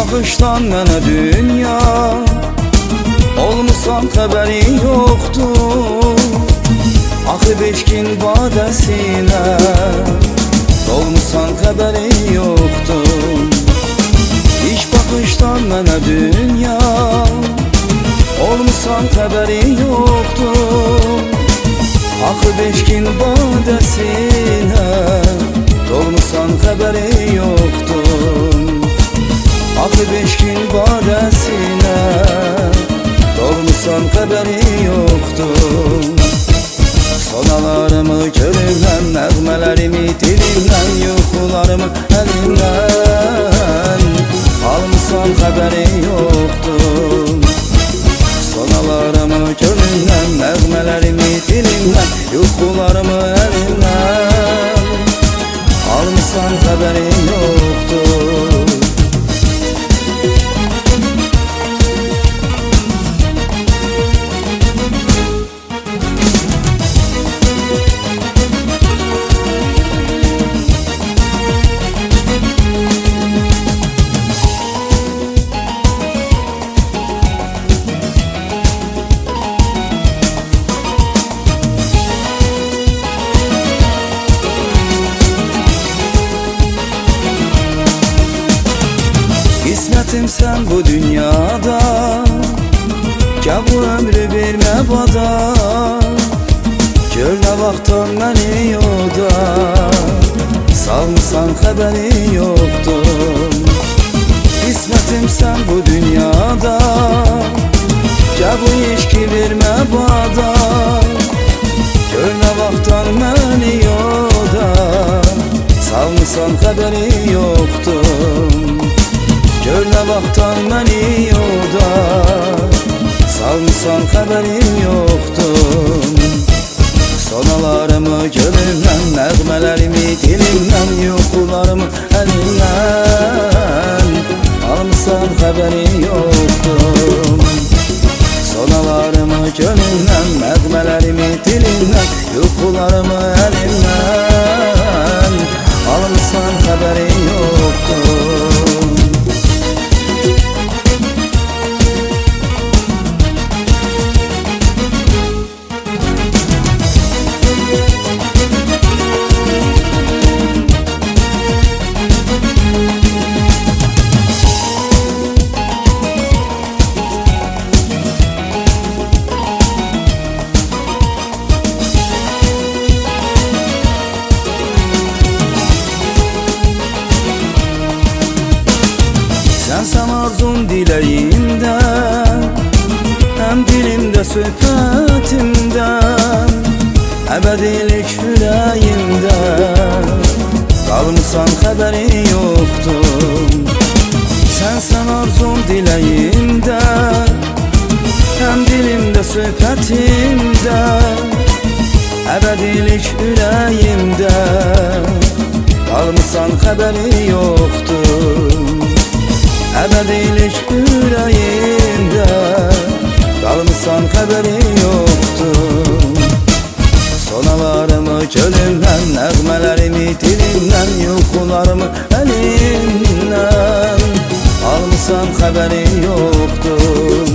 baxışdan mənə dünya olmusan xəbəri yoxdur. Axı 5 gün badəsinə olmusan xəbəri yoxdur. İlk baxışdan mənə dünya olmusan xəbəri yoxdur. Axı 5 gün badəsinə olmusan xəbəri yoxdur. Axı 5 gün badəsinə olmusan xəbəri yoxdur. Sonalarımı görürəm, nəğmələrimi dilimdən, yuxularımı əlimdən almısan xəbəri yoxdur. Sonalarımı görürəm, nəğmələrimi dilimdən, yuxularımı əlimdən almısan xəbəri yoxdur. Qismətim sən bu dünyada, gəl bu ömrü vermə bada. Gör nə vaxtdan məni yoda, salmısan xəbəri yoxdur. Qismətim sən bu dünyada, gəl bu eşki vermə bada. Gör nə vaxtdan məni yoda, salmısan xəbəri yoxdur. Gör nə vaxtdan məni yoda, salmısan xəbəri yoxdur. Sonalarımı görürəm, nəğmələrimi dilimdən, yuxularımı əlimdən almısan xəbəri yoxdur. Sonalarımı görürəm, nəğmələrimi dilimdən, yuxularımı əlimdən almısan xəbəri yoxdur. Sənsən arzum diləyimdə, həm dilimdə, söhbətimdə, əbədilik ürəyimdə qalmısan xəbəri yoxdur. Sənsən arzum diləyimdə, həm dilimdə, söhbətimdə, əbədilik ürəyimdə qalmısan xəbəri yoxdur. Əbədilik ürəyimdə qalmısan xəbəri yoxdur. Sonalarımı gönlümdən, nəğmələrimi dilimdən, yuxularımı əlimdən almısan xəbəri yoxdur.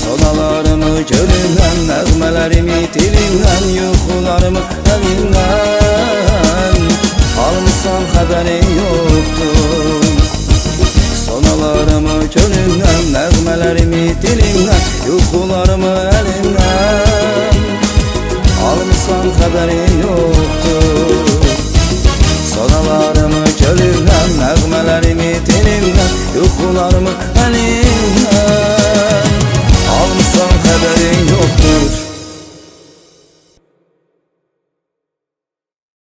Sonalarımı gönlümdən, nəğmələrimi dilimdən, yuxularımı əlimdən almısan xəbəri yoxdur. Sonalarımı gönlümdən, nəğmələrimi dilimdən, yuxularımı əlimdən almısan xəbəri yoxdur. Sonalarımı gönlümdən